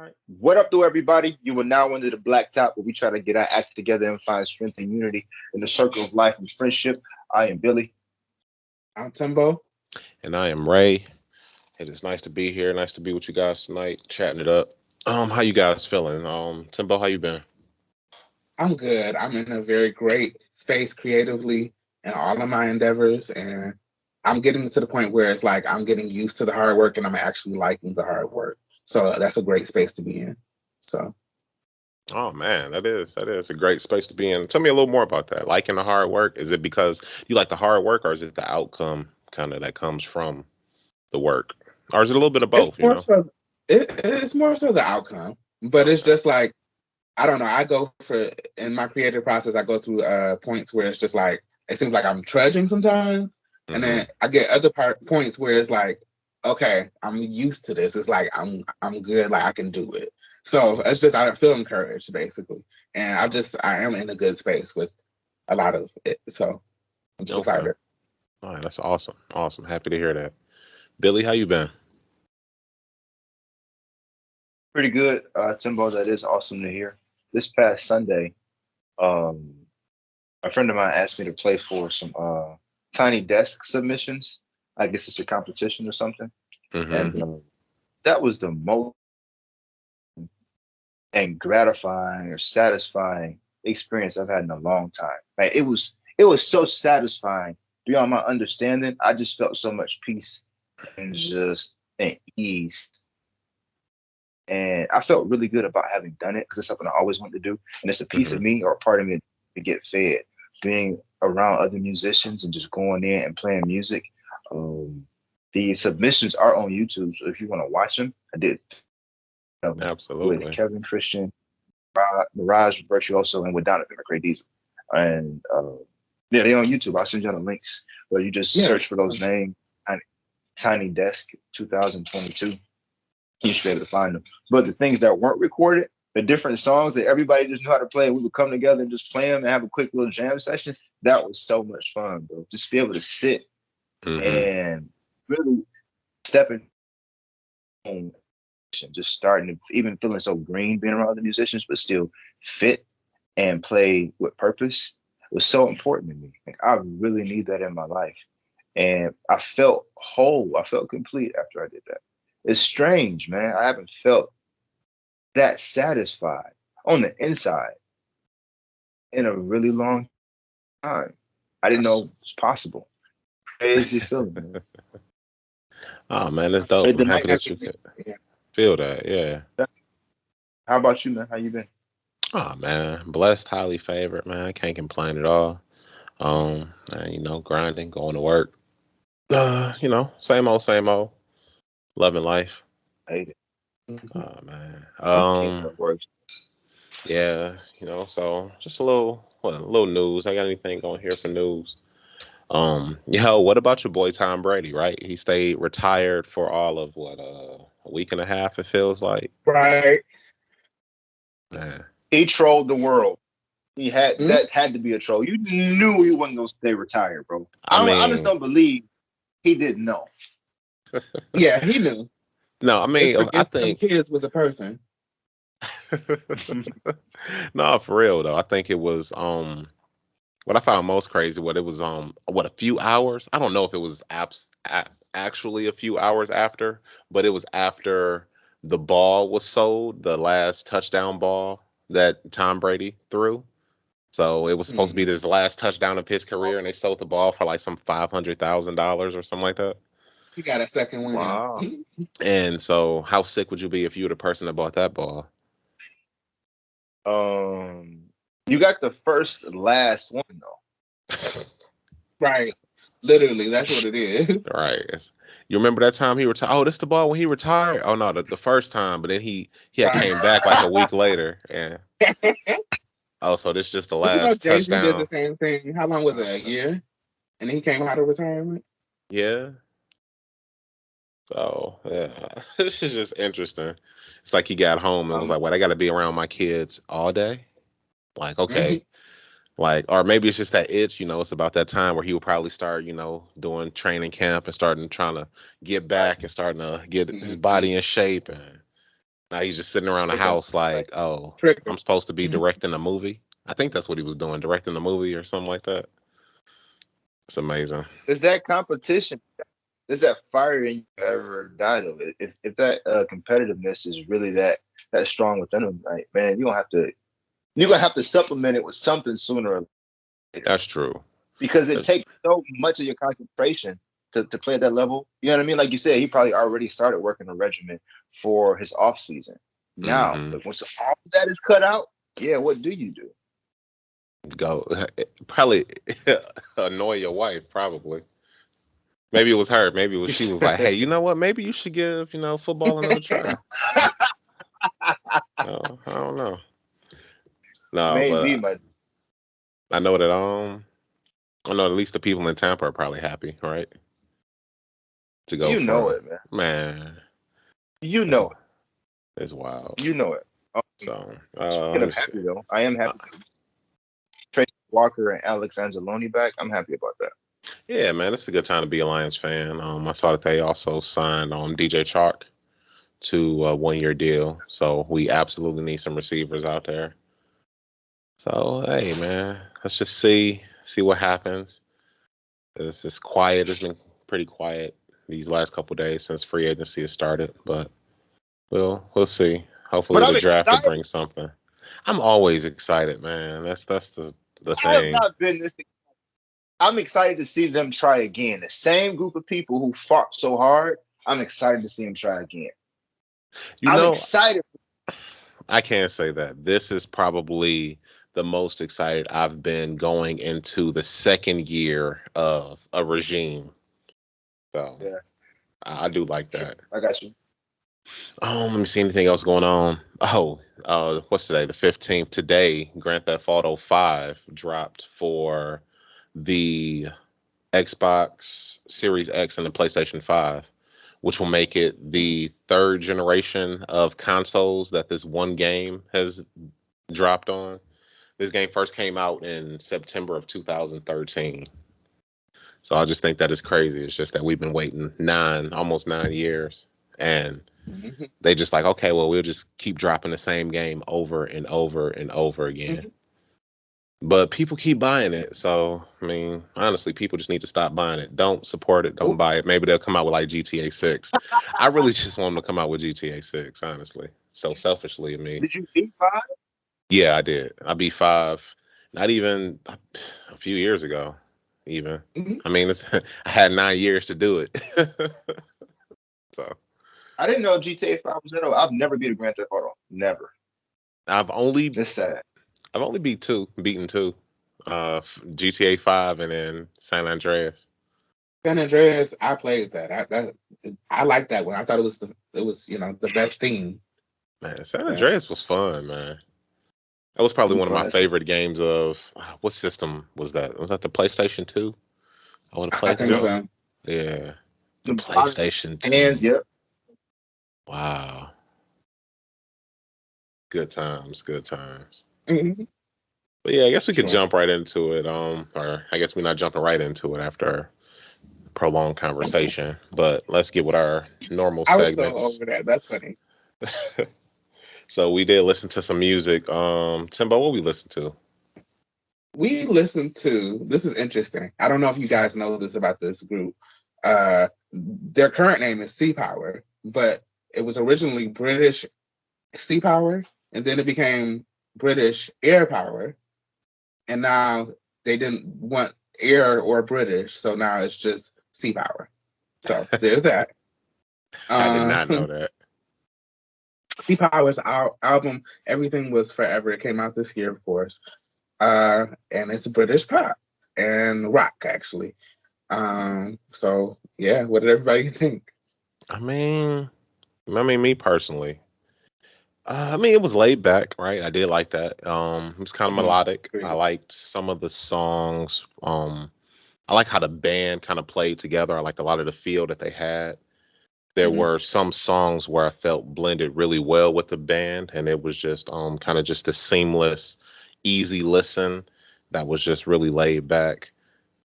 right. What up, though, everybody? You are now under the black top where we try to get our acts together and find strength and unity in the circle of life and friendship. I am Billy. I'm Timbo. And I am Ray. It is nice to be here. Nice to be with you guys tonight, chatting it up. How you guys feeling? Timbo, how you been? I'm good. I'm in a very great space creatively in all of my endeavors, and I'm getting to the point where it's like I'm getting used to the hard work, and I'm actually liking the hard work. So that's a great space to be in. So Oh man, that is a great space to be in. Tell me a little more about that. Liking the hard work. Is it because you like the hard work, or is it the outcome kind of that comes from the work, or is it a little bit of it's both? more so it's more so the outcome, but it's Okay. just like I don't know. I go for in my creative process. I go through points where it's just like it seems like I'm trudging sometimes, and Mm-hmm. then I get other points where it's like, okay, I'm used to this. It's like I'm good. Like I can do it. So it's just I feel encouraged basically, and I am in a good space with a lot of it. So I'm just Okay. excited. All right, that's awesome. Awesome. Happy to hear that. Billy, how you been? Pretty good, Timbo. That is awesome to hear. This past Sunday, um, a friend of mine asked me to play for some tiny desk submissions. I guess it's a competition or something. Mm-hmm. And that was the most and gratifying or satisfying experience I've had in a long time. Like it was so satisfying beyond my understanding. I just felt so much peace and just and ease. And I felt really good about having done it because it's something I always wanted to do. And it's a piece Mm-hmm. of me or a part of me to get fed. Being around other musicians and just going in and playing music. Um, the submissions are on YouTube, so if you want to watch them, I did with Absolutely. Kevin Christian, Mirage Virtuoso, and with Donovan McCrae Diesel. And yeah, they're on YouTube. I'll send you the links. But you just Yeah. search for those names. Tiny Desk 2022. You should be able to find them. But the things that weren't recorded, the different songs that everybody just knew how to play, and we would come together and just play them and have a quick little jam session. That was so much fun, bro. Just be able to sit Mm-hmm. and really step in, just starting to even feeling so green being around the musicians, but still fit and play with purpose was so important to me. Like I really need that in my life. And I felt whole. I felt complete after I did that. It's strange, man. I haven't felt that satisfied on the inside in a really long time. I didn't know That's it was possible. Crazy feeling, man. oh man, that's dope. It I'm did I not. happy got that you. you could Yeah. feel that. Yeah. How about you, man? How you been? Oh man, blessed, highly favored, man. I can't complain at all. And, grinding, going to work. Same old, same old. Loving life. Hate it. Mhm. Oh man. Hate that works. Yeah, so just a little news. I got anything going here for news? What about your boy Tom Brady, right? He stayed retired for all of what, a week and a half, it feels like. Right. Man. He trolled the world. He had Mm? that had to be a troll. You knew he wasn't gonna stay retired, bro. I I just mean, don't believe he didn't know. Yeah, he knew. no, I If mean, I if them think kids was a person. no, for real though. I think it was what I found most crazy, what it was, what, a few hours. I don't know if it was actually a few hours after, but it was after the ball was sold, the last touchdown ball that Tom Brady threw. So it was supposed to be Hmm. his last touchdown of his career, and they sold the ball for like some $500,000 or something like that. He got a second win. Wow. And so, how sick would you be if you were the person that bought that ball? You got the first last one though. Right. Literally, that's what it is. Right. You remember that time he retired? Oh, this the ball when he retired. Oh no, the first time, but then he had Right. came back like a week later. And oh, so this just the But you know, last Jay Z did the touchdown. same thing. How long was it? A year? And he came out of retirement? Yeah. So yeah, this is just interesting. It's like he got home and was Um, like, "What? I got to be around my kids all day." Like, Hmm. okay, like, or maybe it's just that itch. It's about that time where he would probably start, doing training camp and starting trying to get back and starting to get his Hmm. body in shape and. Now he's just sitting around the It don't house like, oh, Trigger. I'm supposed to be directing a movie. I think that's what he was doing, directing a movie or something like that. It's amazing. does that competition, does that fire in you ever die though? If that competitiveness is really that strong within them, like man, you're gonna have to supplement it with something sooner or later That's true. because it That's, takes so much of your concentration to play at that level. You know what I mean? Like you said, he probably already started working a regimen for his off season. Now, mm-hmm. but once all of that is cut out, yeah, what do you do? Go probably annoy your wife. Probably. Maybe it was her. Maybe it was she was like, hey, you know what? Maybe you should give football another try. I don't know. No, Maybe, but my I know that I know at least the people in Tampa are probably happy, right? To go you know from it, man. man, You it's know it. it's wild. You know it. So Speaking let of me see. happy though, I am Uh, happy. Tracy Walker and Alex Anzalone back. I'm happy about that. yeah, man, it's a good time to be a Lions fan. I saw that they also signed DJ Chalk to a 1 year deal. So we absolutely need some receivers out there. So hey, man, let's just see what happens. It's quiet. It's been pretty quiet these last couple days since free agency has started, but we'll see. But Hopefully the I'm draft will excited. bring something. I'm always excited, man. That's the I have thing. not been this. I'm excited to see them try again. The same group of people who fought so hard. I'm excited to see them try again. You I'm know, excited. I can't say that. This is probably the most excited I've been going into the second year of a regime. So Yeah, I do like sure. that. I got you. Let me see anything else going on. Oh, what's today? The 15th. Today, Grand Theft Auto 5 dropped for the Xbox Series X and the PlayStation 5, which will make it the third generation of consoles that this one game has dropped on. This game first came out in September of 2013. So I just think that is crazy. It's just that we've been waiting almost 9 years. And Mhm. they just like, okay, well, we'll just keep dropping the same game over and over and over again. Mhm. But people keep buying it. So, I mean, honestly, people just need to stop buying it. Don't support it. Don't Oh, buy it. Maybe they'll come out with like GTA 6. I really just want them to come out with GTA 6, honestly. So selfishly of me. Did you beat five? Yeah, I did. I beat 5, not even a few years ago, even. mhm. I mean, I had 9 years to do it. So I didn't know GTA 5 was that old. I've never beat a Grand Theft Auto. Never. I've only It's sad. I've only beaten two, GTA 5 and then San Andreas. San Andreas, I played that. I liked that one. I thought it was the best theme. Man, San Yeah. Andreas was fun, man. That was probably Be one of my fun. favorite games of what system was that? Was that the PlayStation 2? I would have I played think that. Yep. so. Yeah, the Them bottom PlayStation hands. 2. Yep. Wow. Good times, good times. Mhm. But yeah, I guess we could Sure. jump right into it. Or I guess we're not jumping right into it after a prolonged conversation. But let's get with our normal I was so segments. over that. That's funny. So we did listen to some music. Timbo, what we listened to? We listened to this is interesting. I don't know if you guys know this about this group. Their current name is Sea Power, but it was originally British Sea Power, and then it became British Air Power, and now they didn't want air or British, so now it's just Sea Power. So there's that. I did Um, not know that. Sea Power's album Everything Was Forever. It came out this year, of course, and it's British pop and rock actually. So yeah, what did everybody think? I mean, me personally. I mean, it was laid back, right? I did like that. It was kind of Mhm. melodic. I Agreed. liked some of the songs. I like how the band kind of played together. I liked a lot of the feel that they had. There Mhm. were some songs where I felt blended really well with the band, and it was just kind of just a seamless, easy listen that was just really laid back.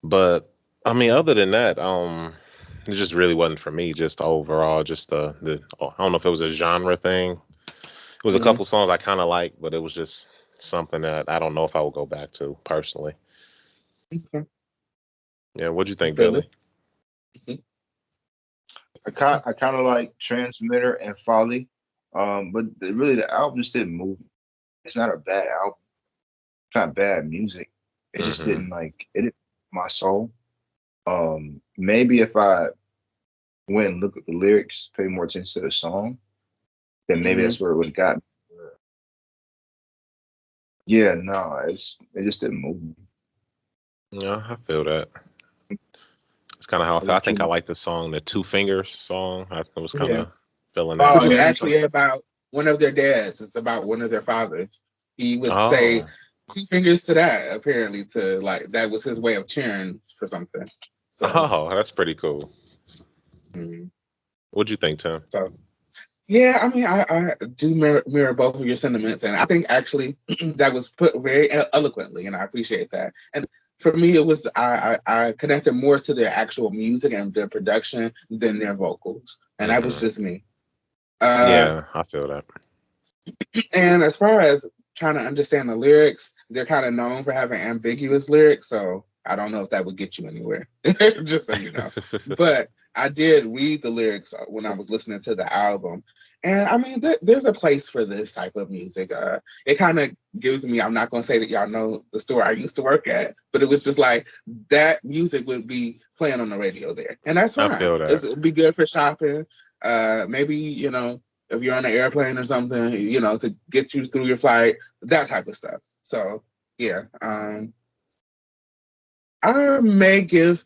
But I mean, other than that, it just really wasn't for me. Just overall, just the I don't know if it was a genre thing, was a Mm-hmm. couple songs I kind of liked, but it was just something that I don't know if I would go back to personally. Okay. Yeah, what'd you think, Billy. Billy? Mhm. I kind of like Transmitter and Folly, but really the album just didn't move. It's not a bad album. It's not bad music. It just Hmm. didn't it didn't my soul. Maybe if I went and look at the lyrics, pay more attention to the song, then maybe Mhm. that's where it would have got me. Yeah, no, it just didn't move me. Yeah, I feel that. It's kind of how I How feel. I about think I you? like the song, the Two Fingers song. I was kind Yeah. of feeling that Which Oh is yeah, too. you talking? actually about one of their dads. It's about one of their fathers. He would say Oh, two fingers to that, apparently, to like that was his way of cheering for something. So, oh, that's pretty cool. mm, What'd you think, Tim? so yeah, I mean, I do mirror both of your sentiments, and I think actually that was put very eloquently, and I appreciate that. And for me, it was I connected more to their actual music and their production than their vocals, and that was Hmm. just me. Uh, Yeah, I feel that. And as far as trying to understand the lyrics, they're kind of known for having ambiguous lyrics. So I don't know if that would get you anywhere, just so you know. But I did read the lyrics when I was listening to the album. And I mean, there's a place for this type of music. It kind of gives me, I'm not going to say that y'all know the store I used to work at, but it was just like that music would be playing on the radio there. And that's I fine. feel that. It would be good for shopping. Maybe, if you're on an airplane or something, to get you through your flight, that type of stuff. So yeah, I may give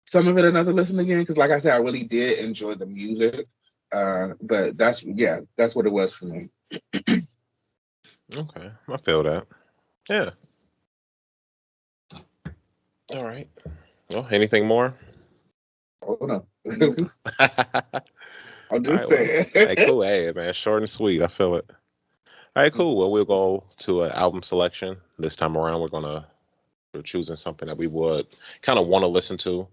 some of it another listen again because, like I said, I really did enjoy the music. But that's what it was for me. Okay, I feel that. Yeah. All right. Well, anything more? Hold on, Nope. All I'm right. just Well, saying. hey, cool. Hey, man, short and sweet. I feel it. All right, cool. Well, we'll go to an album selection this time around. We're choosing something that we would kind of want to listen to,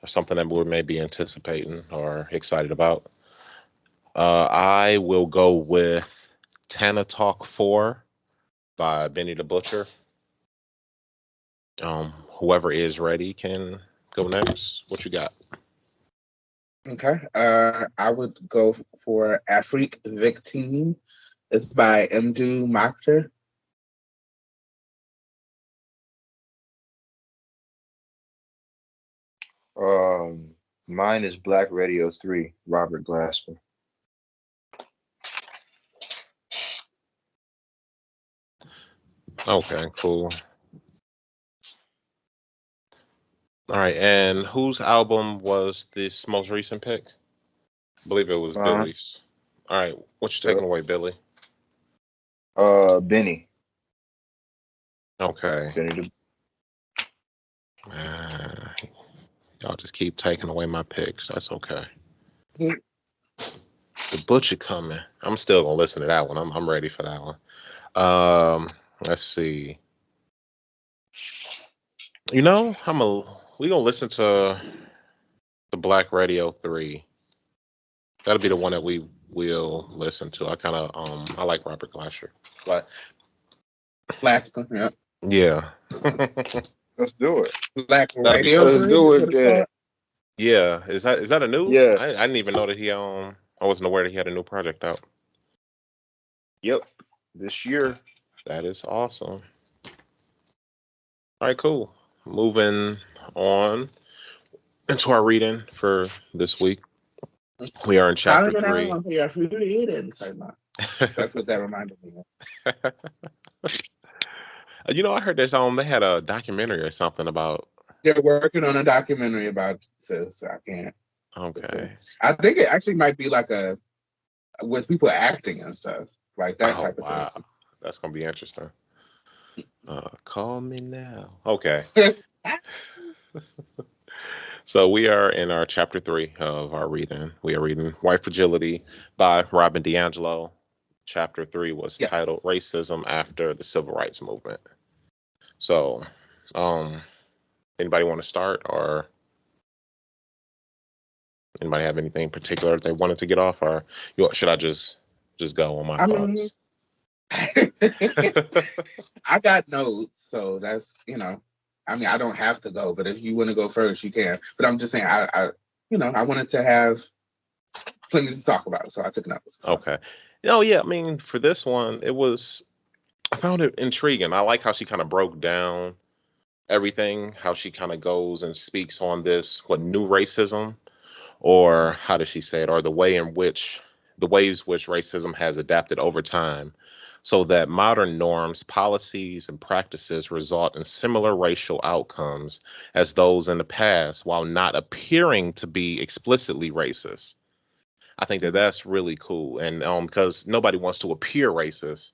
or something that we're maybe anticipating or excited about. I will go with Tana Talk 4 by Benny the Butcher. Whoever is ready can go next. What you got? Okay. I would go for Afrique Victime. It's by Mdu Makhtar. Mine is Black Radio 3, Robert Glasper. Okay, cool. All right, and whose album was this most recent pick? I believe it was Mine, Billy's. All right, what you yep. taking away, Billy? Benny. Okay. Benny the Uh, y'all just keep taking away my picks. That's okay. The Butcher coming. I'm still gonna listen to that one. I'm ready for that one. Let's see. We gonna listen to the Black Radio 3. That'll be the one that we will listen to. I like Robert Glasher. But Alaska, yeah. yeah. Let's do it. Black That'll be Radio Let's fun. 3 do is it what it's then. called. Yeah. Is that a new? Yeah. I didn't even know that I wasn't aware that he had a new project out. Yep. This year. That is awesome. All right, cool. Moving on into our reading for this week. We are in chapter Parliament 3. Island for your food eating so much. That's what that reminded me of. I heard they had a documentary or something about. They're working on a documentary about this. I can't. Okay. I think it actually might be like a with people acting and stuff like that Oh type of thing. wow, that's gonna be interesting. Call me now. Okay. So we are in our chapter 3 of our reading. We are reading White Fragility by Robin DiAngelo. Chapter 3 was titled Yes. Racism After the Civil Rights Movement. So, um, anybody want to start, or anybody have anything particular they wanted to get off, or should I just go on my I mean, thoughts? I got notes, so that's I mean, I don't have to go, but if you want to go first, you can. But I'm just saying, I wanted to have plenty to talk about, so I took notes. So. Okay. Oh yeah, I mean, for this one, I found it intriguing. I like how she kind of broke down everything, how she kind of goes and speaks on this, what new racism, or how does she say it, or the ways which racism has adapted over time, so that modern norms, policies, and practices result in similar racial outcomes as those in the past, while not appearing to be explicitly racist. I think that that's really cool, and because nobody wants to appear racist,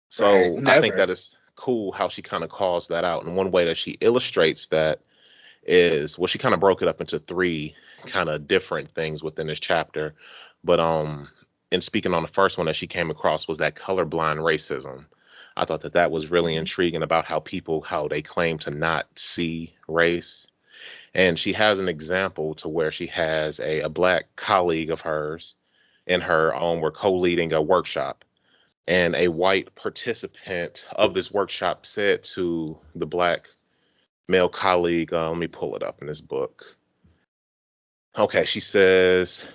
Right, so I think never. that it's cool how she kind of calls that out. And one way that she illustrates that is, well, she kind of broke it up into three kind of different things within this chapter. But in speaking on the first one that she came across was that colorblind racism. I thought that that was really Mhm. intriguing about how they claim to not see race. And she has an example to where she has a black colleague of hers and her own were co-leading a workshop, and a white participant of this workshop said to the black male colleague, let me pull it up in this book. Okay, she says,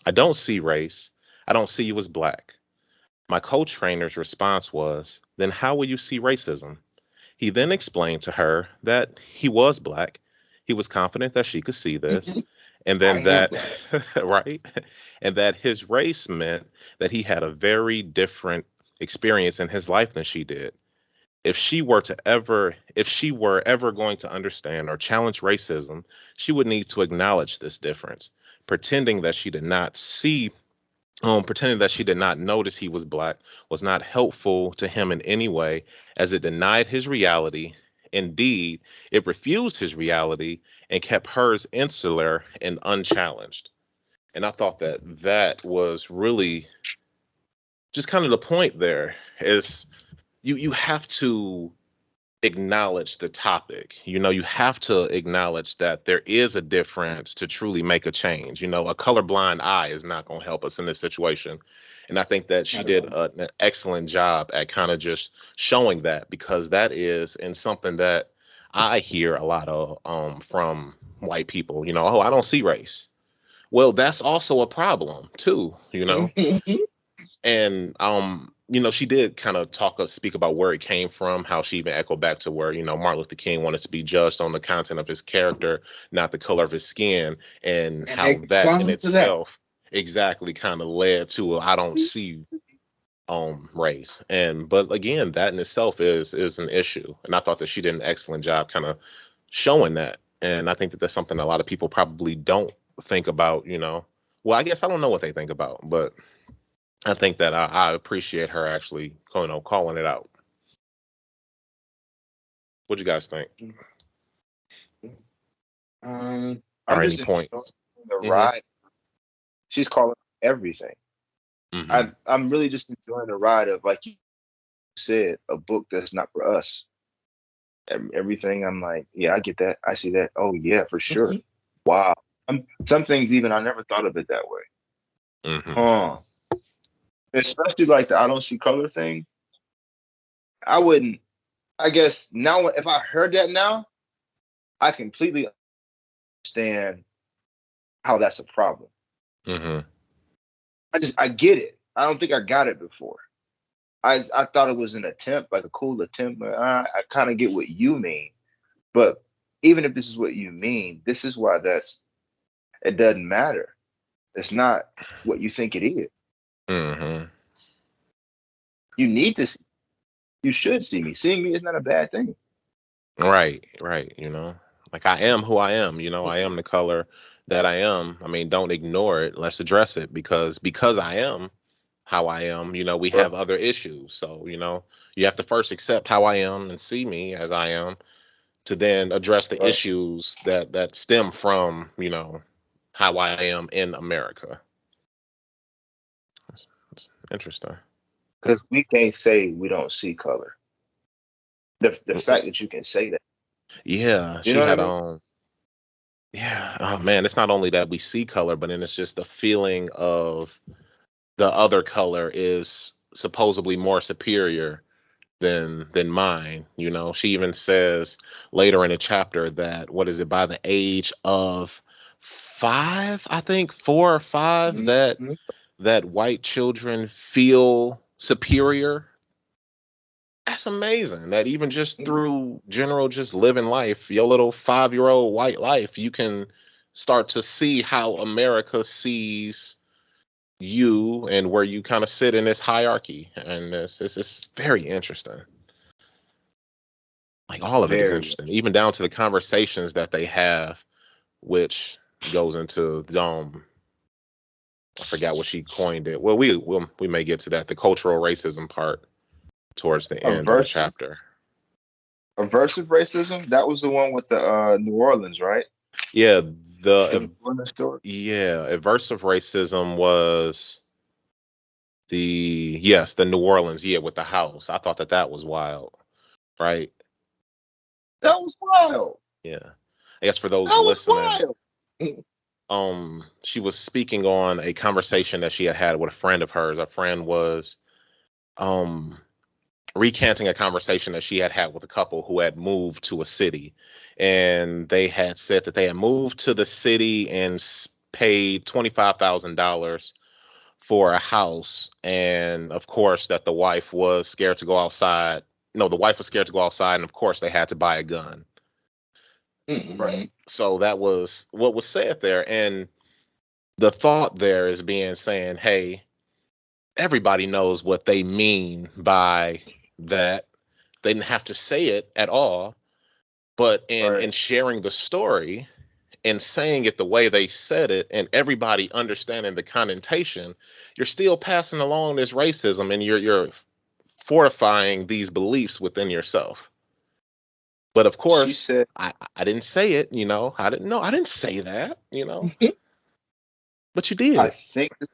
I don't see race. I don't see you as black. My co-trainer's response was, then how will you see racism? He then explained to her that he was black. He was confident that she could see this. And I then am that, black. right? And that his race meant that he had a very different experience in his life than she did. If she were ever going to understand or challenge racism, she would need to acknowledge this difference. Pretending that she did not see Pretending that she did not notice he was black was not helpful to him in any way, as it denied his reality. Indeed, it refused his reality and kept hers insular and unchallenged. And I thought that that was really just kind of the point there is you have to acknowledge the topic. You have to acknowledge that there is a difference to truly make a change. A colorblind eye is not going to help us in this situation. And I think that she Not at did all. an excellent job at kind of just showing that, because that is in something that I hear a lot of from white people. Oh, I don't see race. Well, that's also a problem too. And she did kind of speak about where it came from, how she even echoed back to where Martin Luther King wanted to be judged on the content of his character, not the color of his skin, and And they how that in clung to that. itself exactly kind of led to a I don't see race. And but again, that in itself is an issue, and I thought that she did an excellent job kind of showing that. And I think that that's something a lot of people probably don't think about. Well, I guess I don't know what they think about, but I think that I appreciate her actually, calling it out. What do you guys think? I'm Are any just enjoying points? the Mm-hmm. ride. She's calling everything. Mm-hmm. I'm really just enjoying the ride of, like you said, a book that's not for us. Everything, I'm like, yeah, I get that. I see that. Oh yeah, for sure. Wow. Some things even I never thought of it that way. Mm-hmm. Huh. Especially like the I don't see color thing. I wouldn't. I guess now if I heard that now, I completely understand how that's a problem. Mm-hmm. I get it. I don't think I got it before. I thought it was an attempt, like a cool attempt. But I kind of get what you mean. But even if this is what you mean, this is why it doesn't matter. It's not what you think it is. Mm-hmm. You need to see, you should see me. Seeing me is not a bad thing. Right, right. Like I am who I am. I am the color that I am. I mean, don't ignore it. Let's address it, because I am how I am. We Right. have other issues. So you have to first accept how I am and see me as I am, to then address the Right. issues that stem from how I am in America. That's interesting. Because we can't say we don't see color. The What's it? fact that you can say that, Yeah, you she know what I had mean? yeah. Oh man, it's not only that we see color, but then it's just the feeling of the other color is supposedly more superior than mine. You know, she even says later in the chapter that what is it, by the age of 5, I think 4 or 5, Mhm. that white children feel superior. That's amazing. That even just through general just living life, your little 5-year-old white life, you can start to see how America sees you and where you kind of sit in this hierarchy. And it's very interesting. Like all of it is Very. interesting, even down to the conversations that they have, which goes into I forgot what she coined it. Well, we may get to that, the cultural racism part towards the end of the Aversive, chapter. aversive racism. That was the one with the New Orleans, right? Yeah, The the New Orleans story. yeah, aversive racism was the New Orleans, yeah, with the house. I thought that was wild, right? That was wild. Yeah. I guess for those That was listening, wild. she was speaking on a conversation that she had with a friend of hers. A friend was um recanting a conversation that she had with a couple who had moved to a city, and they had said that they had moved to the city and paid $25,000 for a house, and of course that the wife was scared to go outside. No, the wife was scared to go outside, and of course they had to buy a gun. Right. Mhm. So that was what was said there, and the thought there is being saying, hey, everybody knows what they mean by that. They didn't have to say it at all, but Right. in sharing the story and saying it the way they said it, and everybody understanding the connotation, you're still passing along this racism, and you're fortifying these beliefs within yourself. But of She course, said, I didn't say it, I didn't know, I didn't say that. But you did. I think this,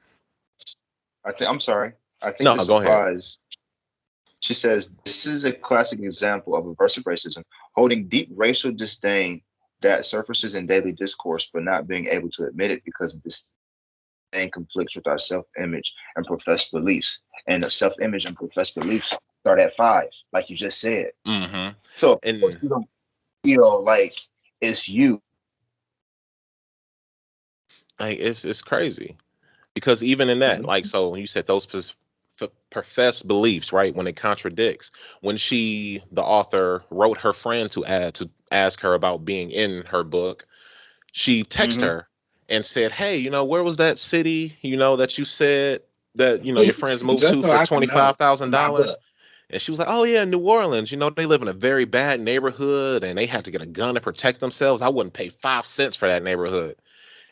I think I'm sorry. I think No, this go ahead. applies. She says this is a classic example of aversive racism, holding deep racial disdain that surfaces in daily discourse, but not being able to admit it because this disdain conflicts with our self-image and professed beliefs. And the self-image and professed beliefs start at 5, like you just said. Mm-hmm. So of course And you don't feel like it's you. like it's crazy. Because even in that, like, so when you said those professed beliefs, right, when it contradicts, when the author wrote her friend to ask her about being in her book, she texted Mm-hmm. her and said, hey, where was that city, that you said that, your friends moved Just to so for I can know for my $25,000? book. And she was like, oh yeah, New Orleans, they live in a very bad neighborhood and they had to get a gun to protect themselves. I wouldn't pay 5 cents for that neighborhood.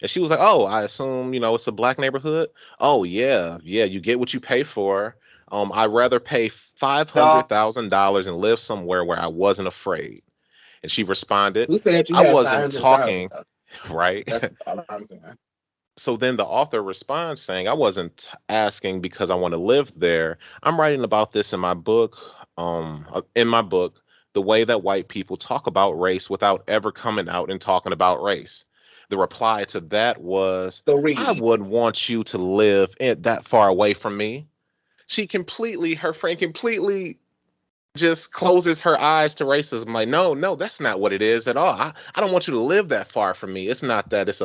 And she was like, "Oh, I assume it's a black neighborhood." Oh yeah, yeah, you get what you pay for. I'd rather pay five No, hundred thousand dollars and live somewhere where I wasn't afraid. And she responded, Who said you "I had five wasn't hundred thousand? talking, right?" That's all I'm saying. So then the author responds saying, "I wasn't asking because I want to live there. I'm writing about this in my book. In my book, the way that white people talk about race without ever coming out and talking about race." The reply to that was, So "I read. wouldn't want you to live that far away from me." Her friend completely just closes her eyes to racism. Like, no, no, that's not what it is at all. I don't want you to live that far from me. It's not that it's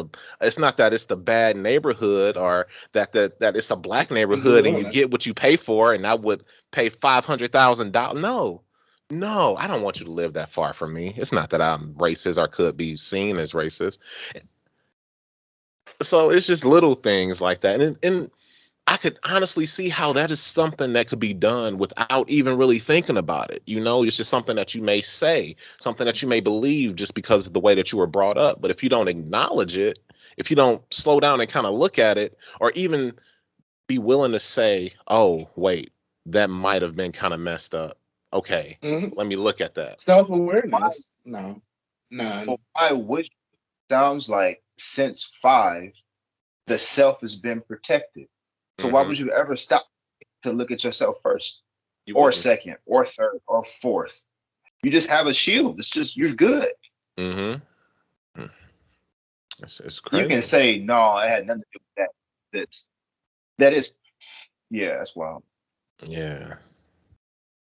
the bad neighborhood, or that it's a black In New neighborhood and you Orleans. get what you pay for, and I would pay $500,000. No, no, I don't want you to live that far from me. It's not that I'm racist or could be seen as racist. So it's just little things like that. And I could honestly see how that is something that could be done without even really thinking about it. It's just something that you may say, something that you may believe just because of the way that you were brought up. But if you don't acknowledge it, if you don't slow down and kind of look at it, or even be willing to say, oh, wait, that might have been kind of messed up. Okay, Mm-hmm. let me look at that. Self why, awareness? No, none. why would you? Sounds like since 5, the self has been protected. So why Hmm. would you ever stop to look at yourself first, You or wouldn't. second, or third, or fourth? You just have a shield. It's just you're good. Hmm. It's You can crazy. say no, it had nothing to do with that. That's that is yeah, that's wild. Yeah.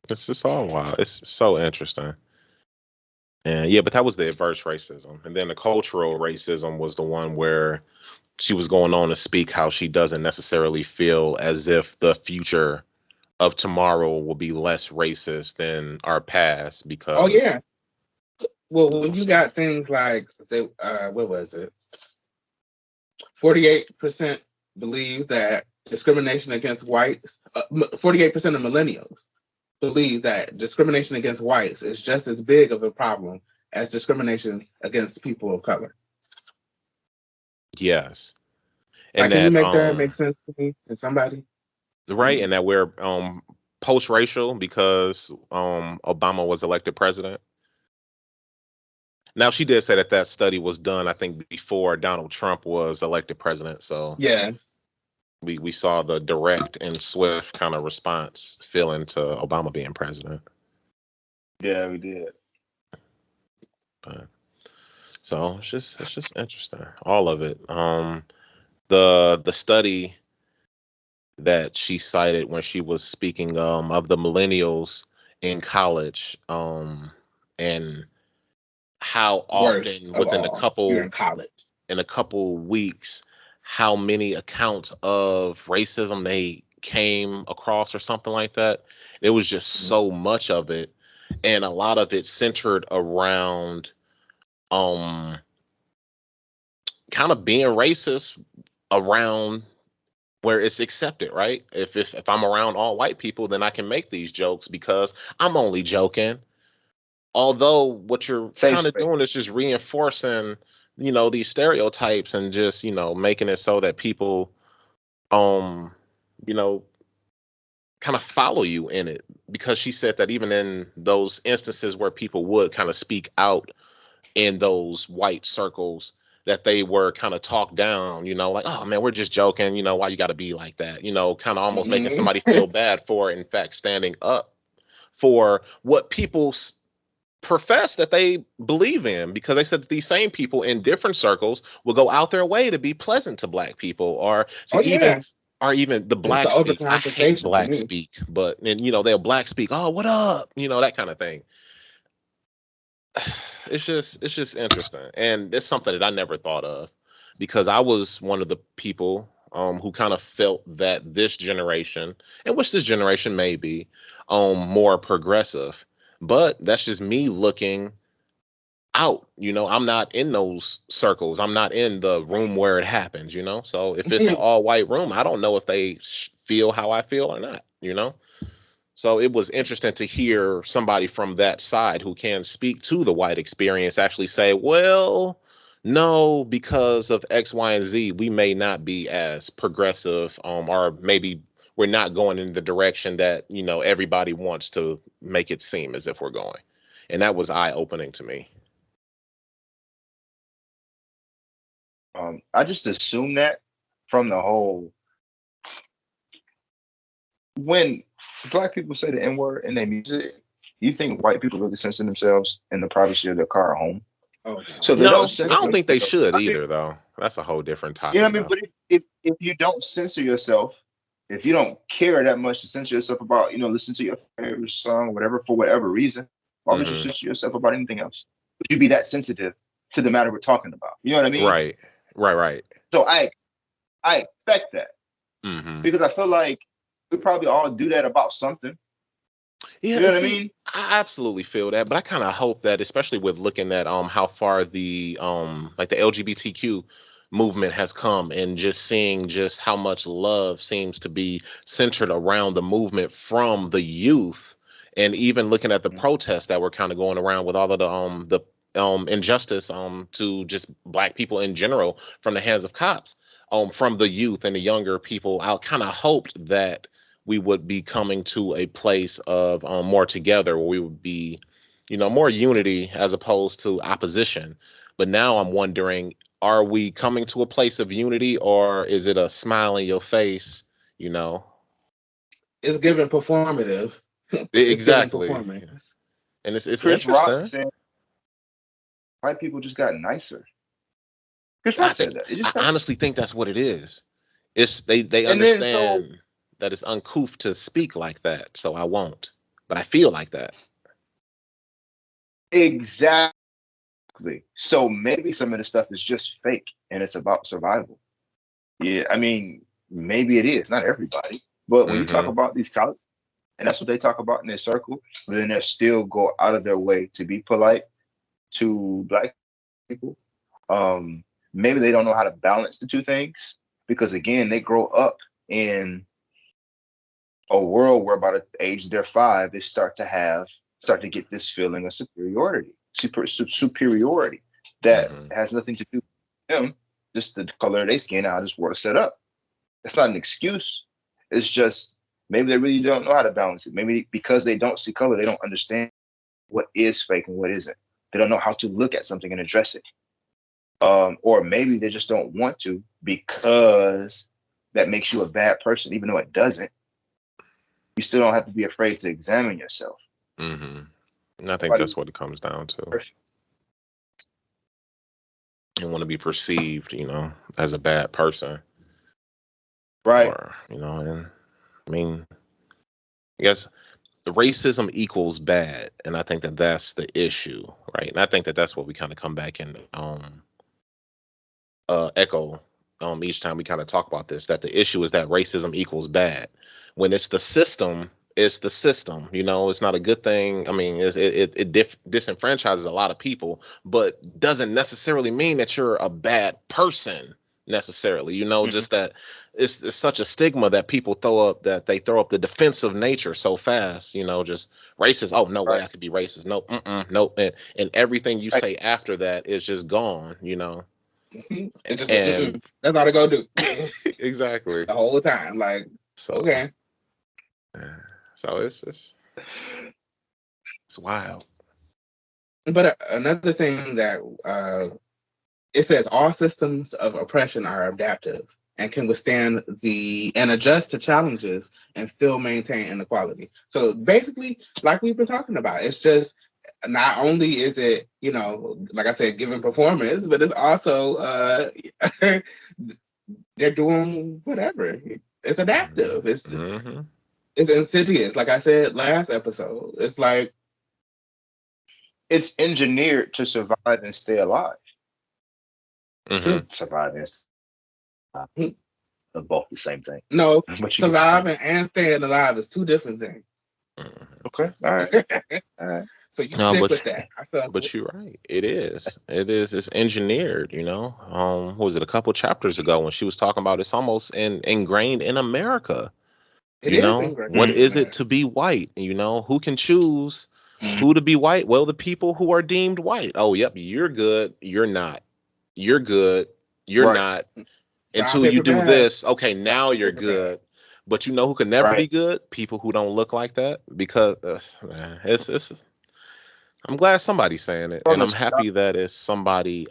It's just all wild. It's so interesting. And yeah, but that was the adverse racism. And then the cultural racism was the one where she was going on to speak how she doesn't necessarily feel as if the future of tomorrow will be less racist than our past Oh because yeah. Well, when you got things like what was it? 48% believe that discrimination against whites. 48% of millennials believe that discrimination against whites is just as big of a problem as discrimination against people of color. yes. Like, And can you that make that make sense to me? To somebody? right, and that we're post-racial because Obama was elected president. Now she did say that that study was done, I think, before Donald Trump was elected president. So Yes. we saw the direct and swift kind of response feeling to Obama being president. Yeah, we did. But, so it's just interesting, all of it. The study that she cited when she was speaking of the millennials in college and how Worst often of within a all, you're couple in college. in a couple weeks how many accounts of racism they came across or something like that. It was just Mhm. so much of it, and a lot of it centered around um kind of being racist around where it's accepted, right? If I'm around all white people, then I can make these jokes because I'm only joking. Although what you're Safe kind of space. doing is just reinforcing, these stereotypes and just, making it so that people um, you know, kind of follow you in it. Because she said that even in those instances where people would kind of speak out in those white circles, that they were kind of talked down, like, oh man, we're just joking, why you got to be like that, kind of almost making Mhm. somebody feel bad for, in fact, standing up for what people profess that they believe in, because they said that these same people in different circles will go out their way to be pleasant to black people or Oh to even yeah, or even the just black the other speak. I hate conversation to black me. speak, but and they'll black speak, oh what up, that kind of thing. It's just interesting, and it's something that I never thought of, because I was one of the people who kind of felt that this generation, and which this generation may be, more progressive, but that's just me looking out. I'm not in those circles. I'm not in the room where it happens. So if it's an all white room, I don't know if they feel how I feel or not. So it was interesting to hear somebody from that side who can speak to the white experience actually say, well, no, because of X, Y, and Z, we may not be as progressive, or maybe we're not going in the direction that, everybody wants to make it seem as if we're going. And that was eye opening to me. I just assume that from the whole when black people say the N word in their music, you think white people really censor themselves in the privacy of their car or home. Oh So no. they don't No, I censor don't think they themselves. should I mean, either, though. That's a whole different you know topic, what I mean? though. But if you don't censor yourself, if you don't care that much to censor yourself about, listen to your favorite song, whatever, for whatever reason, why would you Hmm. censor yourself about anything else? Would you be that sensitive to the matter we're talking about? You know what I mean? Right, right, right. So I expect that Hmm. because I feel like we probably all do that about something. Yeah, You know and what I see, mean? I absolutely feel that, but I kind of hope that, especially with looking at how far the like the LGBTQ movement has come, and just seeing just how much love seems to be centered around the movement from the youth, and even looking at the protests that were kind of going around with all of the injustice to just black people in general from the hands of cops, from the youth and the younger people. I kind of hoped that we would be coming to a place of more together, where we would be, more unity as opposed to opposition. But now I'm wondering, are we coming to a place of unity, or is it a smile in your face? You know, It's given performative. It's given Exactly. performance. And it's Chris Rock interesting. said white people just got nicer. Chris I Rock think said that. It I just got, honestly think that's what it is. It's they and then so understand that it's uncouth to speak like that, so I won't. But I feel like that. Exactly. So maybe some of the stuff is just fake and it's about survival. Yeah, I mean, maybe it is, not everybody. But when you talk Mm-hmm. about these college, and that's what they talk about in their circle, but then they still go out of their way to be polite to black people. Maybe they don't know how to balance the two things because again, they grow up in a world where by the age they're 5, they start to get this feeling of superiority that Mm-hmm. has nothing to do with them, just the color of their skin and how this world is set up. It's not an excuse. It's just maybe they really don't know how to balance it. Maybe because they don't see color, they don't understand what is fake and what isn't. They don't know how to look at something and address it. Or maybe they just don't want to because that makes you a bad person, even though it doesn't. You still don't have to be afraid to examine yourself. Mm-hmm. And I think Nobody that's what it comes down to. perfect. You want to be perceived, as a bad person, Right. or and I mean, I guess the racism equals bad, and I think that that's the issue, right? And I think that that's what we kind of come back and echo each time we kind of talk about this, that the issue is that racism equals bad. When it's the system, it's the system. It's not a good thing. I mean, it disenfranchises a lot of people, but doesn't necessarily mean that you're a bad person necessarily. Mhm. Just that it's such a stigma that people they throw up the defensive nature so fast. Just racist. Oh, no way Right. I could be racist. No, no, and everything you Right. say after that is just gone. It just was, And that's all they gonna do. exactly. The whole time. Like, So, okay. so it's wild. But another thing that it says all systems of oppression are adaptive and can withstand and adjust to challenges and still maintain inequality. So basically, like we've been talking about, it's just not only is it, like I said, giving performance, but it's also they're doing whatever. It's adaptive. Mm-hmm. It's insidious. Like I said last episode, it's like It's engineered to survive and stay alive. Mm-hmm. true. Survive and are both the same thing. No, But you get the point. surviving and staying alive is two different things. Mm-hmm. Okay. All right. All right. So you No, stick with that. I felt it. but you're right. It is. It is. It's engineered. What was it, a couple chapters ago when she was talking about it's almost ingrained in America. It is ingrained What Mm. in is it America. to be white? Who can choose who to be white? Well, the people who are deemed white. Oh, yep, you're good. You're not. You're good. You're Right. not. Brown Until you paper do bag. this, okay, now Brown you're paper bag. good. But you know who can never Right. be good? People who don't look like that. Because man, it's. I'm glad somebody's saying it, From and the I'm start. happy that it's somebody,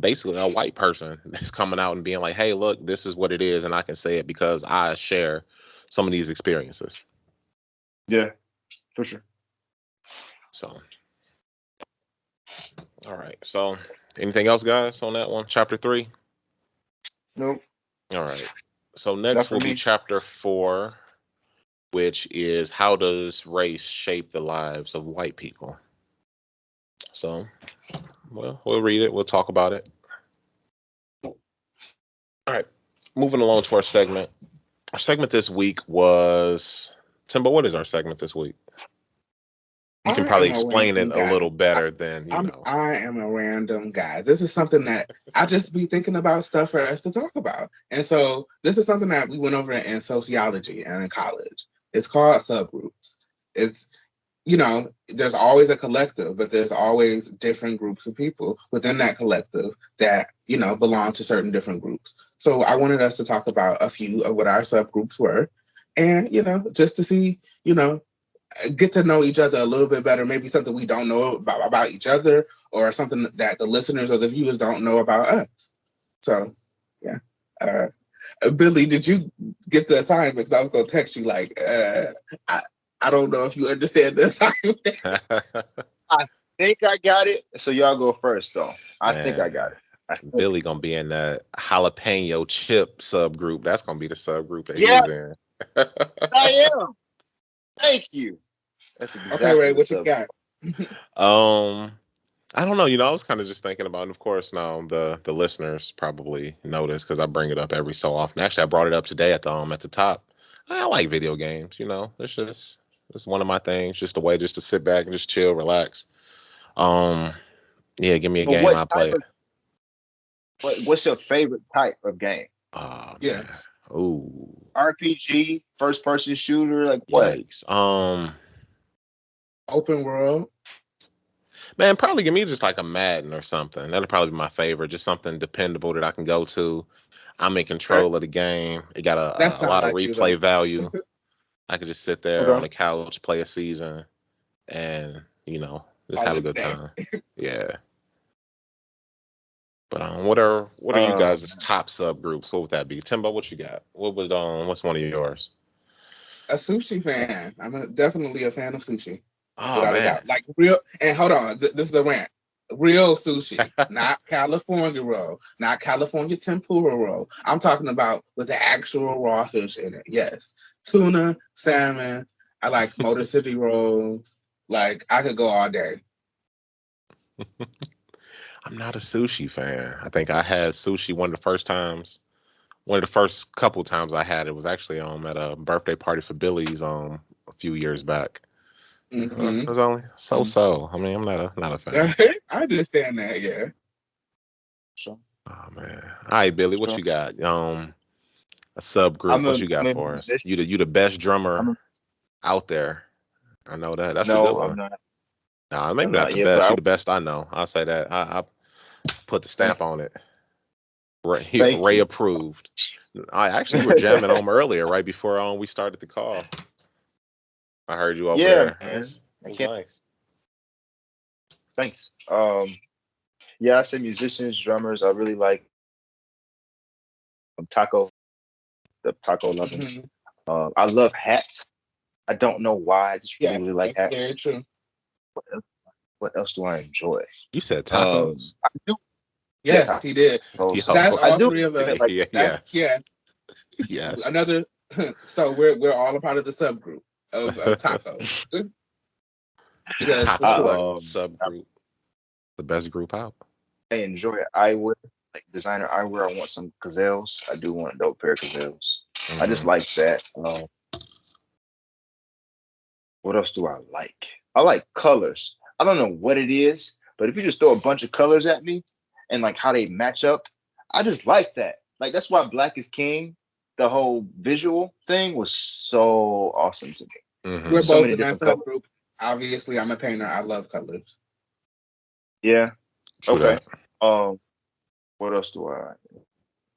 basically a white person that's coming out and being like, "Hey, look, this is what it is," and I can say it because I share some of these experiences. Yeah, for sure. So, all right. So, anything else, guys, on that one? Chapter 3. Nope. All right. So next Not for will be me. chapter 4, which is how does race shape the lives of white people? So, well, we'll read it. We'll talk about it. All right. Moving along to our segment. Our segment this week was Timbo. What is our segment this week? You can I probably am a explain it random a guy. little better than I am a random guy. This is something that I just be thinking about stuff for us to talk about. And so this is something that we went over in sociology and in college. It's called subgroups. It's there's always a collective, but there's always different groups of people within that collective that, belong to certain different groups. So I wanted us to talk about a few of what our subgroups were and, just to see, get to know each other a little bit better, maybe something we don't know about each other or something that the listeners or the viewers don't know about us. So, yeah. Billy, did you get the assignment? Because I was going to text you like, I, I don't know if you understand the assignment. you know. I think I got it. So y'all go first, though. I think I Man, got it. I think. Billy gonna be in that jalapeno chip subgroup. That's gonna be the subgroup that Yeah, he's in. I am. Thank you. That's Okay, exactly Ray, the what you sub. got? um, I don't know. I was kind of just thinking about, and of course, now the listeners probably notice because I bring it up every so often. Actually, I brought it up today at the top. I like video games. It's one of my things. Just a way just to sit back and just chill, relax. Um, yeah, give me a But game, what I'll type play it. of what's your favorite type of game? Oh Yeah, man. Ooh, RPG, first person shooter, like what? yikes. open world. Man, probably give me just like a Madden or something. That'll probably be my favorite. Just something dependable that I can go to. I'm in Okay. control of the game. It got That a sounds lot of like you though. replay value. I could just sit there on Okay. the couch, play a season, and just Call have a it a good day. time. Yeah. But what are you Um, guys' top subgroups? What would that be? Timbo, what you got? What's one of yours? A sushi fan. Definitely a fan of sushi, Oh without a man. doubt. Like real. And hold on, this is a rant. Real sushi, not California roll, not California tempura roll. I'm talking about with the actual raw fish in it. Yes, tuna, salmon. I like Motor City rolls. Like I could go all day. I'm not a sushi fan. I think I had sushi one of the first couple times I had it was actually at a birthday party for Billy's a few years back. It Hmm was only so. I mean, I'm not a fan. I understand that. Yeah. so, Oh man. All right, Billy, what so you got? A subgroup. What you I'm got a for us? musician. You the best I'm drummer a, out there. I know that. That's a good no, I'm one. not. Nah, maybe I'm not not the yet, but best. I You the best I know. I'll say that. I put the stamp on it. thank Ray you. approved. I actually we were jamming on earlier, right before we started the call. I heard you over Yeah, there. man. It I was can't. nice. Thanks. Yeah, I say musicians, drummers. I really like taco, the taco loving. hmm I love hats. I don't know why. I just really, Yes, really like that's very hats. true. What else do I enjoy? You said tacos? I do. Yeah, Yes, he did. tacos. That's Yo. I all do. three of Yeah, us. like Yeah, That's yes. yeah. Yes. Another. So we're all a part of the subgroup of tacos. Yes, for I sure. Taco subgroup. The best group out. I enjoy eyewear, like designer eyewear. I want some gazelles. I do want a dope pair of gazelles. I just Hmm. like that. What else do I like? I like colors. I don't know what it is, but if you just throw a bunch of colors at me and like how they match up, I just like that. Like that's why Black is King, the whole visual thing was so awesome to me. We're Hmm. So both many in that different colors. subgroup. Obviously, I'm a painter. I love colors. Yeah. True Okay. that. Um, what else do I like?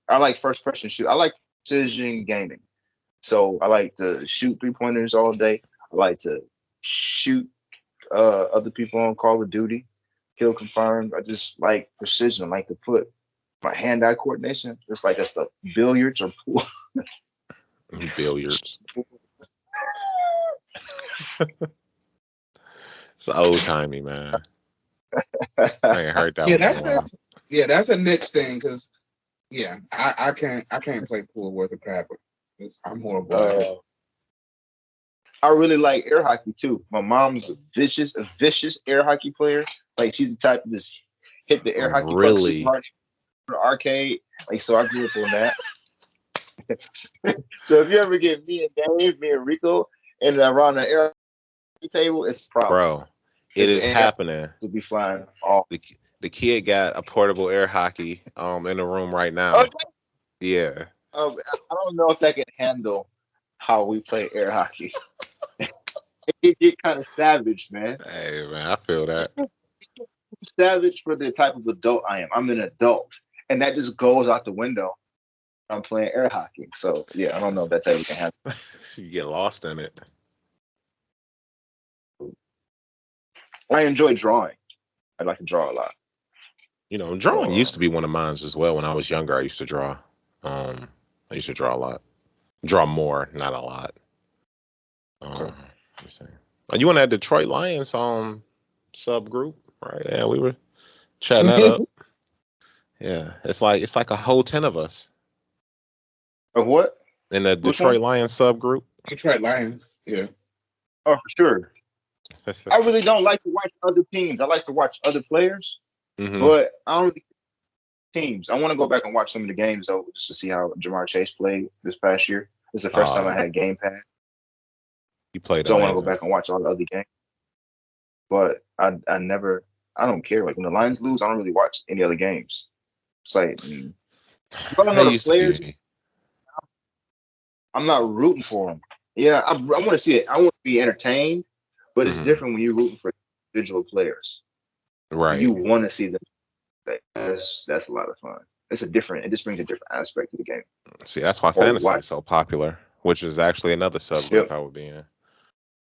I like first person shoot. I like precision gaming. So I like to shoot 3 pointers all day. I like to shoot other people on Call of Duty, kill confirmed. I just like precision. I like to put my hand-eye coordination, just like that's the billiards or pool. Billiards. It's old timey, man. I ain't heard that Yeah, one in a that's a while. that's a niche thing because yeah, I can't play pool worth a crap. I'm horrible at it. uh, I really like air hockey too. My mom's a vicious air hockey player. Like she's the type to just hit the air hockey puck super Really? hard in the arcade. Like so, I grew up on that. So if you ever get me and Dave, me and Rico, and around the air hockey table, it's a problem. Bro, it Because is the happening. will be flying off. The kid got a portable air hockey in the room right Okay. now. Yeah. I don't know if that can handle how we play air hockey. It get kind of savage, man. Hey man, I feel that. Savage for the type of adult I am. I'm an adult, and that just goes out the window. I'm playing air hockey, so yeah, I don't know if that's how you can handle. You get lost in it. I enjoy drawing. I like to draw a lot. Drawing So used to be one of mine as well. When I was younger, I used to draw. I used to draw a lot. Draw more, not a lot. okay. Let me see. You want that Detroit Lions subgroup, right? Yeah, we were chatting that up. Yeah, it's like a whole 10 of us Of what? in the Which one? Detroit Lions subgroup. Detroit Lions. Yeah. Oh, for sure. I really don't like to watch other teams. I like to watch other players, Hmm. but I don't really teams. I want to go back and watch some of the games though, just to see how Jamar Chase played this past year. It's the first time I had Game Pass, You played so I want to go amazing. back and watch all the other games. But I never, I don't care. Like when the Lions lose, I don't really watch any other games. It's like if I don't That know the used to players, be. I'm not rooting for them. Yeah, I want to see it. I want to be entertained, but it's Hmm. different when you're rooting for individual players. You Right. want to see them. That's a lot of fun. It's a different. It just brings a different aspect to the game. See, that's why Or fantasy watch. is so popular, which is actually another subgroup Yep. I would be in.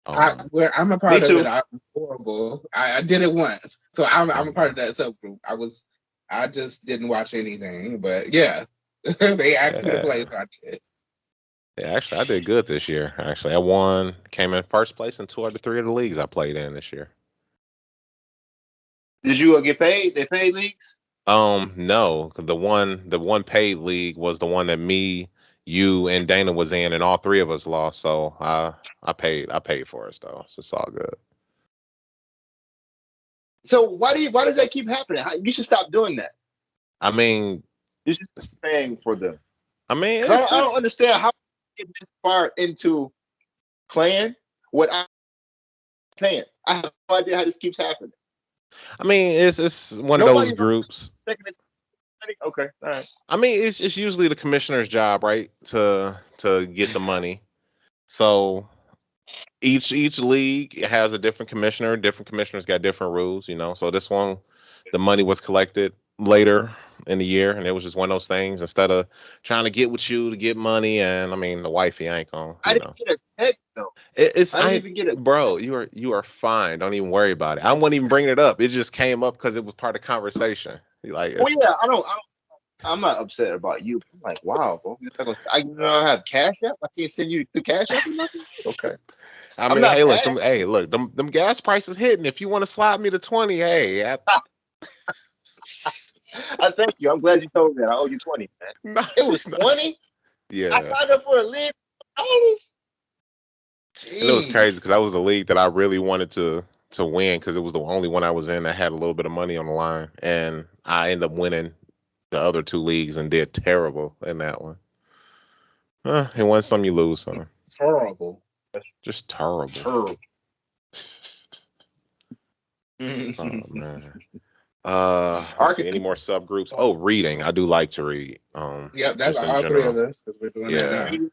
I Um, where I'm a Me part of it. too. I'm horrible. I did it once, so I'm a part mhm. of that subgroup. I just didn't watch anything, but yeah, they asked me to play, Yeah. so I did. Yeah, actually, I did good this year. Actually, I won, came in first place in two out of three of the leagues I played in this year. Did you get paid? They paid leagues? No, 'cause the one paid league was the one that me, you, and Dana was in, and all three of us lost. So I paid for it though. So it's all good. So why does that keep happening? You should stop doing that. I mean, You should stop paying for them. I mean, Because it's I don't it's. understand how you get this far into playing what I'm paying. I have no idea how this keeps happening. I mean, it's one of those Nobody's groups. taking it. Okay, all right. I mean, it's usually the commissioner's job, right, to get the money. So each league has a different commissioner. Different commissioners got different rules, you know. So this one, the money was collected later in the year, and it was just one of those things. Instead of trying to get with you to get money, and I mean, the wifey ain't gonna, I you didn't know. get a text though. It's I didn't I, even get a. bro, you are fine. Don't even worry about it. I wasn't even bringing it up. It just came up because it was part of conversation. Like Oh it's yeah, I'm not upset about you. I'm like, wow, bro. I don't have Cash App. I can't send you the Cash App or nothing. Okay. I I'm mean, not hey, look, mad. them gas prices hitting. If you want to slide me to 20, hey, I thank you. I'm glad you told me that. I owe you 20, man. no, It was no, 20. I yeah. signed up for a league. Dollars. And it was crazy Jeez. because that was the league that I really wanted to win because it was the only one I was in that had a little bit of money on the line, and I ended up winning the other two leagues and did terrible in that one. And win some, you lose some. It's horrible. Just terrible. Terrible. Oh man. Let's see. Any Architect. more subgroups? Oh, reading. I do like to read. Yep, that's Just in all three of general. us because we're doing that Yeah. now.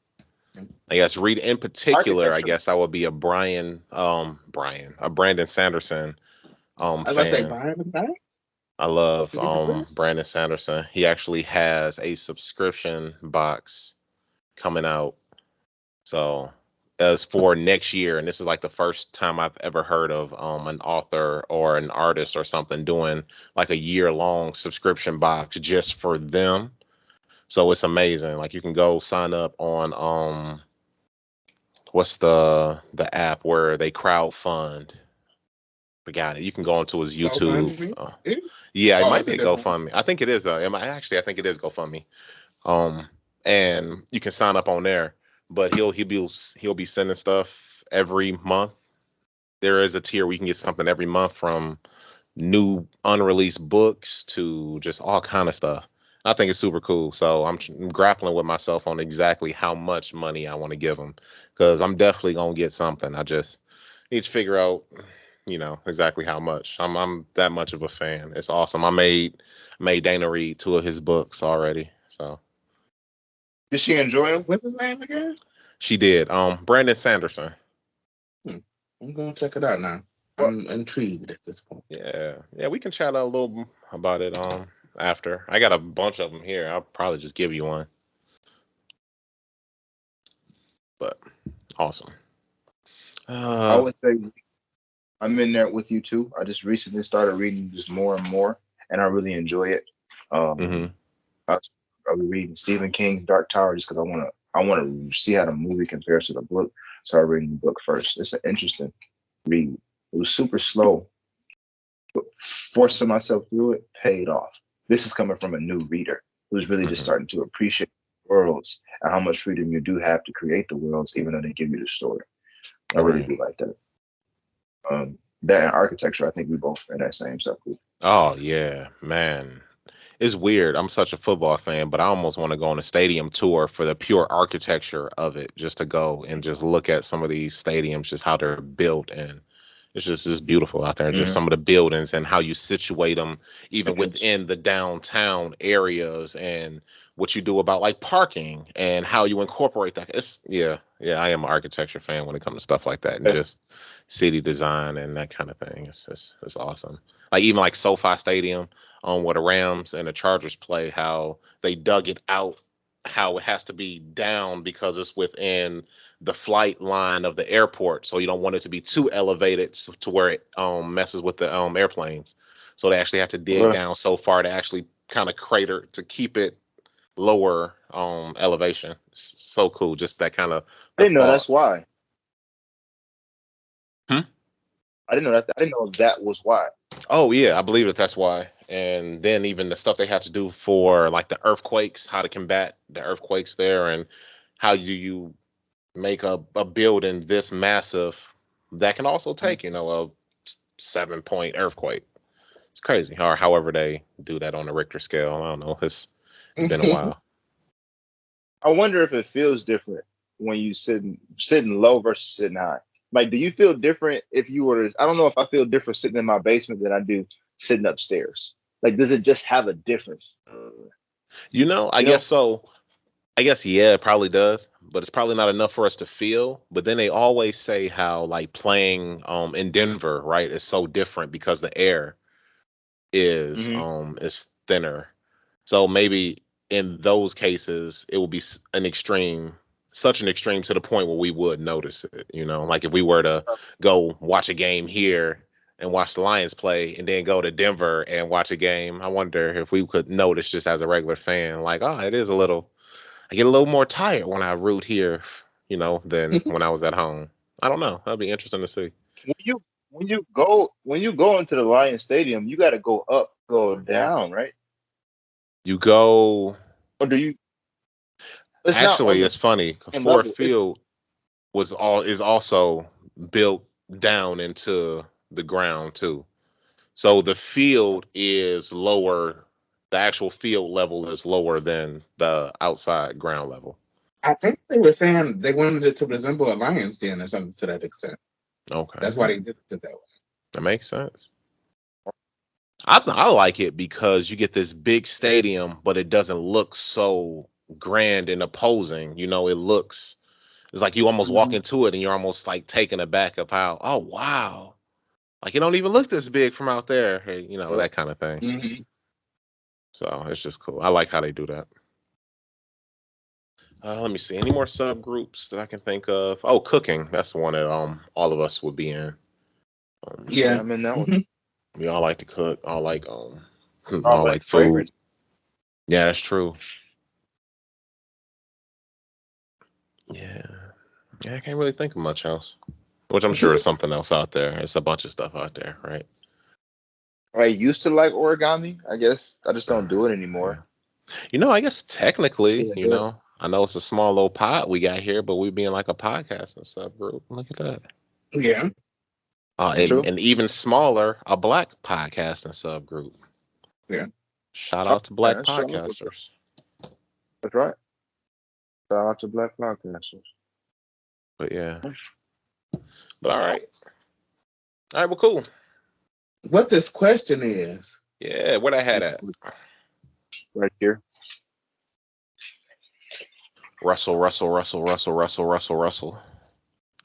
I guess read in particular. I Architecture. guess I would be a Brandon Sanderson, I was about to say fan. Brian was back. I love Did he do it? Brandon Sanderson. He actually has a subscription box coming out. So as for next year, and this is like the first time I've ever heard of an author or an artist or something doing like a year long subscription box just for them. So it's amazing. Like you can go sign up on what's the app where they crowd fund? Forgot it. You can go onto his YouTube. GoFundMe. Yeah, it Oh, might it's a be different one. GoFundMe. I think it is. Actually, I think it is GoFundMe. Um, and you can sign up on there. But he'll be sending stuff every month. There is a tier where you can get something every month from new unreleased books to just all kind of stuff. I think it's super cool. So I'm grappling with myself on exactly how much money I want to give him because I'm definitely gonna get something. I just need to figure out, exactly how much. I'm that much of a fan. It's awesome. I made Dana read two of his books already. So Did she enjoy him? What's his name again? she did. Brandon Sanderson. Hmm. I'm gonna check it out now. Well, I'm intrigued at this point. Yeah, yeah. We can chat a little about it after. I got a bunch of them here. I'll probably just give you one. But awesome. I Uh, would say I'm in there with you too. I just recently started reading just more and more, and I really enjoy it. hmm. I, I'll be reading Stephen King's Dark Tower just because I want to see how the movie compares to the book. So I read the book first. It's an interesting read. It was super slow, but forcing myself through it paid off. this is coming from a new reader who's really just Hmm. starting to appreciate worlds and how much freedom you do have to create the worlds, even though they give you the story. I really Right. do like that. That and architecture, I think we both are in that same subgroup. Oh yeah, man. It's weird. I'm such a football fan, but I almost want to go on a stadium tour for the pure architecture of it, just to go and just look at some of these stadiums, just how they're built, and it's just beautiful out there. Just Mm-hmm. some of the buildings and how you situate them, even It is. within the downtown areas, and what you do about like parking and how you incorporate that. It's yeah. I am an architecture fan when it comes to stuff like that, and Yeah. just city design and that kind of thing. It's awesome. Like even like SoFi Stadium on where the Rams and the Chargers play, how they dug it out, how it has to be down because it's within the flight line of the airport, so you don't want it to be too elevated to where it messes with the airplanes. So they actually have to dig Well, down so far to actually kind of crater to keep it lower elevation. It's so cool, just that kind of I the didn't know that's thought. why. Hmm? I didn't know that. I didn't know that was why. Oh yeah, I believe that that's why. And then even the stuff they have to do for like the earthquakes, how to combat the earthquakes there, and how do you make a building this massive that can also take, a 7-point earthquake. It's crazy. Or however they do that on the Richter scale. I don't know. It's been a while. I wonder if it feels different when you sitting low versus sitting high. Like, do you feel different if you were? I don't know if I feel different sitting in my basement than I do sitting upstairs. Like, does it just have a difference? I You guess know? so. I guess yeah, it probably does, but it's probably not enough for us to feel. But then they always say how like playing in Denver, right, is so different because the air Mm-hmm. is thinner. So maybe in those cases it will be an extreme, such an extreme to the point where we would notice it. Like if we were to go watch a game here and watch the Lions play, and then go to Denver and watch a game, I wonder if we could notice just as a regular fan, like, oh, it is a little. I get a little more tired when I root here, than when I was at home. I don't know. That'd be interesting to see. When you when you go into the Lion Stadium, you got to go up, go down, right? You go. Or do you? It's not on Actually, the it's funny. same Ford level. It's Field is also built down into the ground too. So the field is lower. The actual field level is lower than the outside ground level. I think they were saying they wanted it to resemble a lion's den or something to that extent. Okay, That's why they did it that way. that makes sense. I like it because you get this big stadium, but it doesn't look so grand and opposing. It looks it's like you almost walk Mhm. into it and you're almost like taken aback of how, oh wow, like it don't even look this big from out there. Hey, that kind of thing. Hmm. So it's just cool. I like how they do that. Let me see. Any more subgroups that I can think of? Oh, cooking. That's the one that all of us would be in. Yeah, Yeah. I'm in that one. Hmm. We all like to cook. All like All all like like food. fragrance. Yeah, that's true. Yeah. Yeah, I can't really think of much else. Which I'm sure is something else out there. It's a bunch of stuff out there, right? I used to like origami. I guess I just don't do it Yeah. anymore. I guess technically, Yeah, do it. I know it's a small little pot we got here, but we being like a podcasting subgroup. Look at that. Yeah. It's And true. and even smaller, a black podcasting subgroup. Yeah. Shout Oh, out to yeah, black that's right. podcasters. That's right. Shout out to Black podcasters. But yeah. But all right. All right, well cool. What this question is? Yeah, where that hat at? Right here. Russell, Russell, Russell, Russell, Russell, Russell, Russell.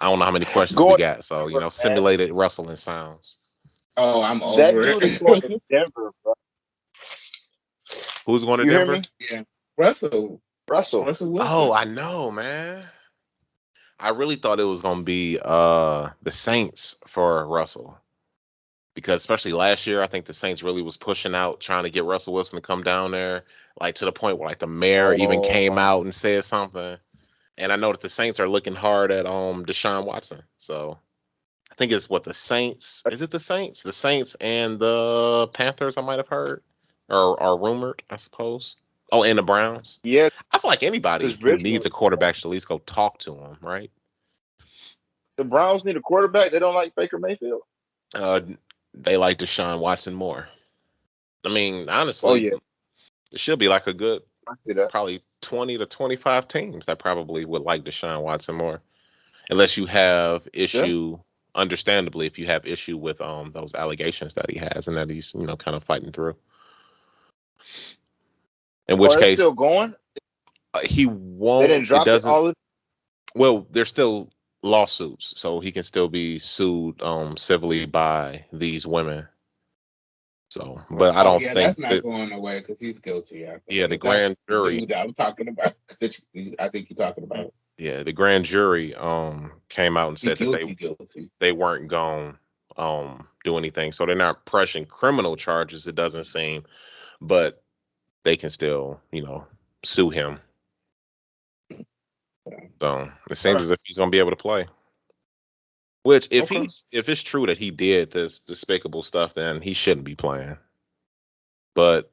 I don't know how many questions we Going got, so to Denver, man. simulated rustling sounds. Oh, I'm That over dude is going to it. Denver, bro. Who's going to You hear Denver? me? Yeah. Russell. Russell. Russell Oh, Wilson. I know, man. I really thought it was gonna be the Saints for Russell, because especially last year, I think the Saints really was pushing out trying to get Russell Wilson to come down there, like to the point where like the mayor even came Oh, out and said something. And I know that the Saints are looking hard at Deshaun Watson. So I think it's what the Saints, is it the Saints? The Saints and the Panthers I might have heard. or rumored, I suppose. Oh, and the Browns. Yeah, I feel like anybody because who Rich needs was a quarterback should at least go talk to him, right? the Browns need a quarterback. They don't like Baker Mayfield. Uh, they like Deshaun Watson more. I mean, Oh honestly, yeah, it should be like a good I see that. probably 20 to 25 teams that probably would like Deshaun Watson more. Unless you have Yeah, issue, understandably, if you have issue with those allegations that he has and that he's, kind of fighting through. In which are they case, still going? he They won't, didn't it drop it doesn't, all. Of well, there's still lawsuits, so he can still be sued civilly by these women. So, but I Oh don't yeah, think that's not that, going away because he's guilty. I yeah, think the is that grand the jury, dude that I'm talking about. I think you're talking it. about. yeah, the grand jury came out and He said that guilty, guilty. they weren't going do anything. So they're not pressing criminal charges, it doesn't seem, but they can still, sue him. So it All seems right. as if he's gonna be able to play. Which Okay. if it's true that he did this despicable stuff, then he shouldn't be playing. But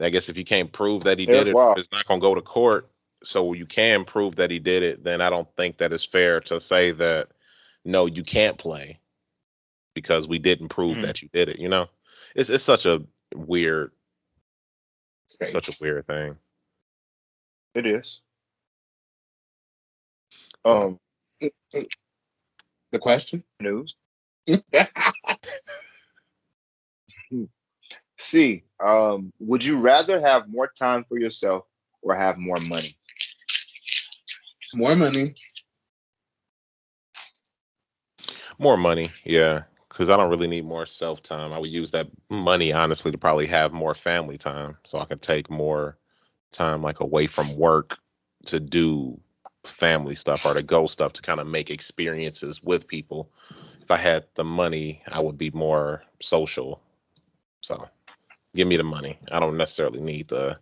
I guess if you can't prove that he Yeah, did that's it, wild. if it's not gonna go to court, so you can prove that he did it, then I don't think that it's fair to say that no, you can't play because we didn't prove Mhm. that you did it. It's weird, such a Space. weird thing. It is. But Um, The question? news. C. Would you rather have more time for yourself or have more money? More money. more money, yeah, because I don't really need more self time. I would use that money honestly to probably have more family time, so I can take more time like away from work to do family stuff or to go stuff to kind of make experiences with people. If I had the money, I would be more social. So give me the money. I don't necessarily need the,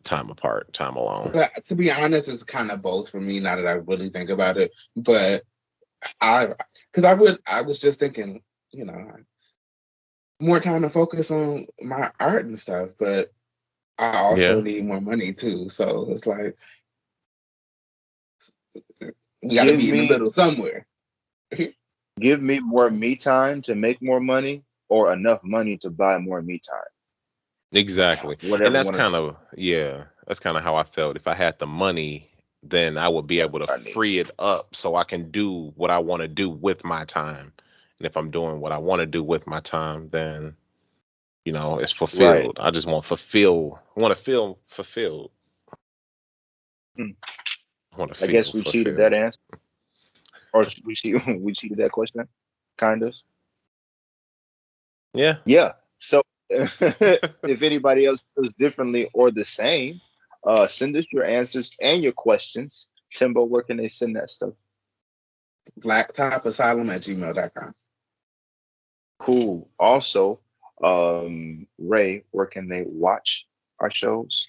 time apart, time alone. But to be honest, it's kind of both for me now that I really think about it. But I, because I was just thinking, you know, more time to focus on my art and stuff. But I also Yeah, need more money too. So it's like we got to Give be in the me middle somewhere. give me more me time to make more money, or enough money to buy more me time. exactly. And Whatever that's one of kind of, yeah, that's kind of how I felt. If I had the money, then I would be able to I need. free it up so I can do what I want to do with my time. And if I'm doing what I want to do with my time, then, it's Right. fulfilled. I just want to feel fulfilled. Hmm. I want to I guess feel we cheated that fulfilled. answer, or we cheated that question, kind of. Yeah. Yeah. So if anybody else feels differently or the same, send us your answers and your questions. Timbo, where can they send that stuff? Blacktopasylum@gmail.com. Cool. Also, Ray, where can they watch our shows?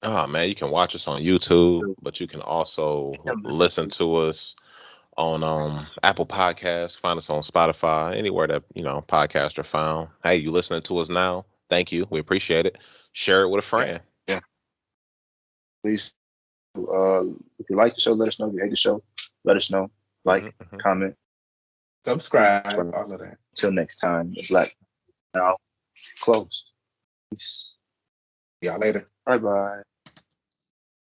Oh man, you can watch us on YouTube, but you can also And listen listen to. to us on Apple Podcasts, find us on Spotify, anywhere that, podcasts are found. Hey, you listening to us now? Thank you. We appreciate it. Share it with a Yeah. friend. Yeah. Please, if you like the show, let us know. If you hate the show, let us know. Hmm. Like, comment, Subscribe, subscribe. all of that. Until next time, the Black now closed. Peace. Y'all later. Bye bye.